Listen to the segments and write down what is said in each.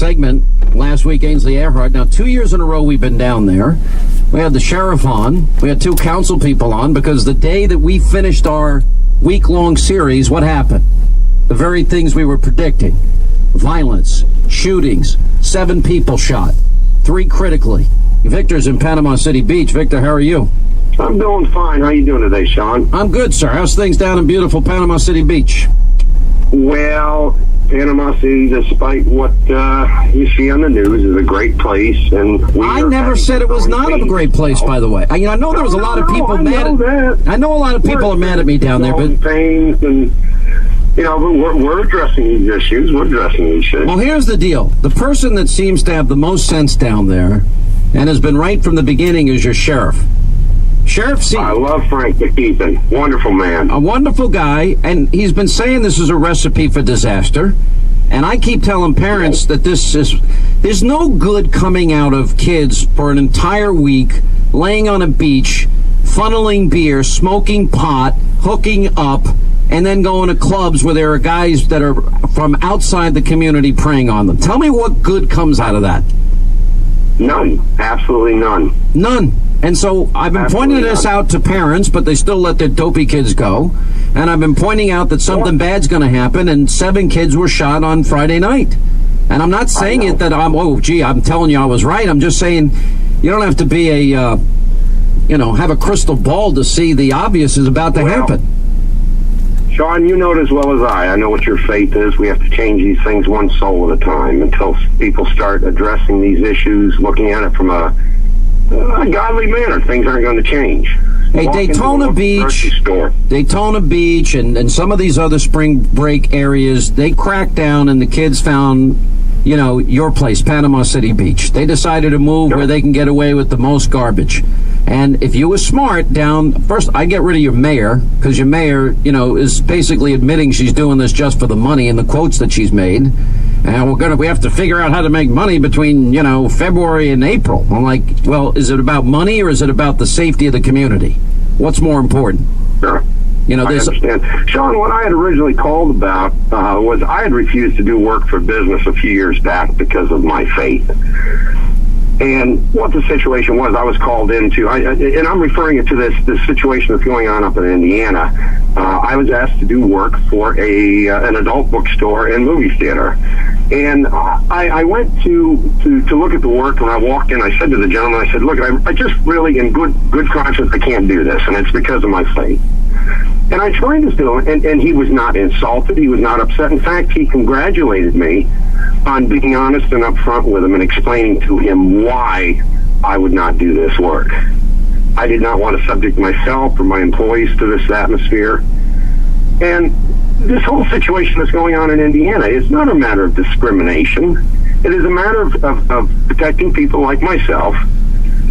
segment last week, Ainsley Earhart. Now, 2 years in a row we've been down there. We had the sheriff on. We had 2 council people on because the day that we finished our week-long series, what happened? The very things we were predicting. Violence, shootings, 7 people shot, 3 critically. Victor's in Panama City Beach. Victor, how are you? I'm doing fine. How you doing today, Sean? I'm good, sir. How's things down in beautiful Panama City Beach? Well, Panama City, despite what you see on the news, is a great place. And I never said it was not a great place, by the way. I know there was a lot of people mad at. I know a lot of people are mad at me down there, but things and but we're addressing these issues. We're addressing these issues. Well, here's the deal: the person that seems to have the most sense down there, and has been right from the beginning, is your sheriff. I love Frank McKeithen. Wonderful man. A wonderful guy, and he's been saying this is a recipe for disaster. And I keep telling parents that there's no good coming out of kids for an entire week laying on a beach, funneling beer, smoking pot, hooking up, and then going to clubs where there are guys that are from outside the community preying on them. Tell me what good comes out of that. None. Absolutely none. None. And so I've been pointing this out to parents, but they still let their dopey kids go. And I've been pointing out that something bad's going to happen, and 7 kids were shot on Friday night. And I'm not saying it that I'm telling you I was right. I'm just saying you don't have to be have a crystal ball to see the obvious is about to happen. Sean, you know it as well as I. I know what your faith is. We have to change these things one soul at a time until people start addressing these issues, looking at it from a godly manner. Things aren't going to change. Hey, Daytona Beach and some of these other spring break areas, they cracked down and the kids found, your place, Panama City Beach. They decided to move where they can get away with the most garbage. And if you were smart first, I get rid of your mayor, because your mayor, is basically admitting she's doing this just for the money and the quotes that she's made. And we have to figure out how to make money between, February and April. I'm like, well, is it about money or is it about the safety of the community? What's more important? Sure. I understand. Sean, what I had originally called about was I had refused to do work for business a few years back because of my faith. And what the situation was, I was called into, and I'm referring it to this situation that's going on up in Indiana. I was asked to do work for an adult bookstore and movie theater. And I went to look at the work, and I walked in. I said to the gentleman, I said, look, I just really, in good conscience, I can't do this, and it's because of my faith. And I explained this to him, and he was not insulted. He was not upset. In fact, he congratulated me on being honest and upfront with him and explaining to him why I would not do this work. I did not want to subject myself or my employees to this atmosphere. And this whole situation that's going on in Indiana is not a matter of discrimination. It is a matter of protecting people like myself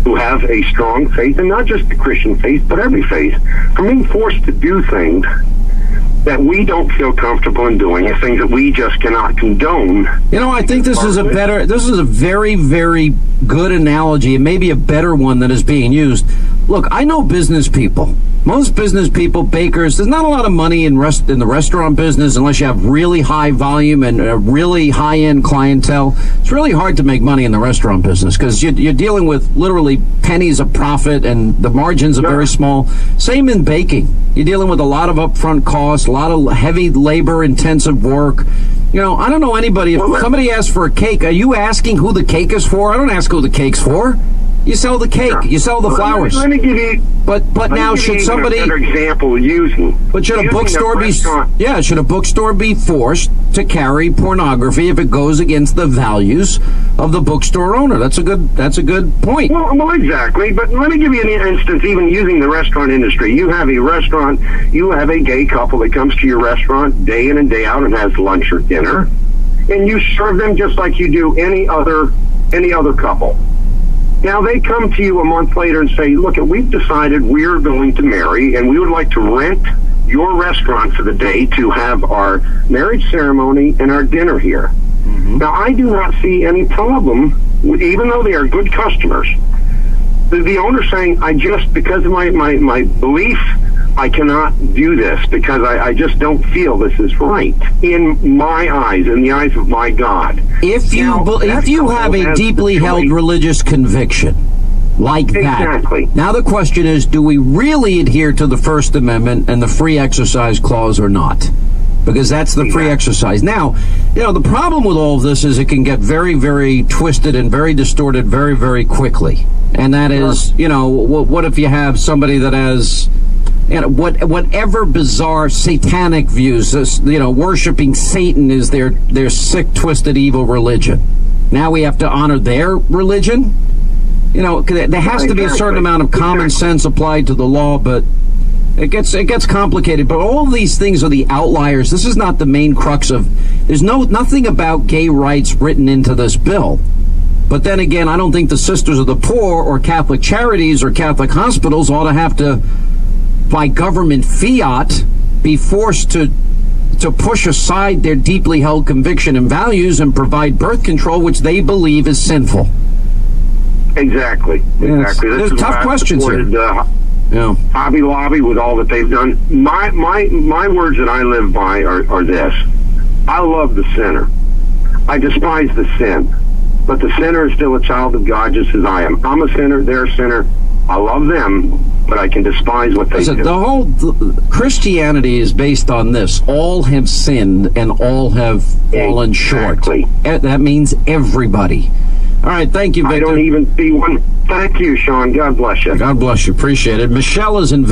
who have a strong faith, and not just the Christian faith, but every faith, from being forced to do things that we don't feel comfortable in doing, and things that we just cannot condone. I think this is a very, very good analogy, and maybe a better one that is being used. Look, I know business people. Most business people, bakers, there's not a lot of money in the restaurant business unless you have really high volume and a really high-end clientele. It's really hard to make money in the restaurant business because you're dealing with literally pennies of profit and the margins are very small. Same in baking. You're dealing with a lot of upfront costs, a lot of heavy labor-intensive work. I don't know anybody. If somebody asks for a cake, are you asking who the cake is for? I don't ask who the cake's for. You sell the cake. You sell the flowers. Let me give you. But now should somebody? Another example using. But should a bookstore be? Yeah, should a bookstore be forced to carry pornography if it goes against the values of the bookstore owner? That's a good point. Well, exactly. But let me give you an instance. Even using the restaurant industry, you have a restaurant. You have a gay couple that comes to your restaurant day in and day out and has lunch or dinner, and you serve them just like you do any other couple. Now, they come to you a month later and say, look, we've decided we're going to marry, and we would like to rent your restaurant for the day to have our marriage ceremony and our dinner here. Mm-hmm. Now, I do not see any problem, even though they are good customers, the owner saying, because of my belief, I cannot do this because I just don't feel this is right in my eyes, in the eyes of my God. If you have a deeply held religious conviction like that, exactly. Now the question is, do we really adhere to the First Amendment and the Free Exercise Clause or not? Because that's the free exercise. Now, the problem with all of this is it can get very, very twisted and very distorted very, very quickly. And that is, what if you have somebody that has, whatever bizarre satanic views, worshiping Satan is their sick, twisted, evil religion. Now we have to honor their religion? There has to be a certain amount of common sense applied to the law, but it gets complicated. But all of these things are the outliers. This is not the main crux of. There's nothing about gay rights written into this bill. But then again, I don't think the Sisters of the Poor or Catholic Charities or Catholic hospitals ought to have to, by government fiat, be forced to push aside their deeply held conviction and values and provide birth control, which they believe is sinful. Exactly. Yes. There's tough questions here. Hobby Lobby with all that they've done. My words that I live by are this: I love the sinner. I despise the sin, but the sinner is still a child of God, just as I am. I'm a sinner. They're a sinner. I love them, but I can despise what they do. The whole Christianity is based on this: all have sinned and all have fallen short. That means everybody. All right, thank you, Victor. I don't even see one. Thank you, Sean. God bless you. God bless you. Appreciate it. Michelle is in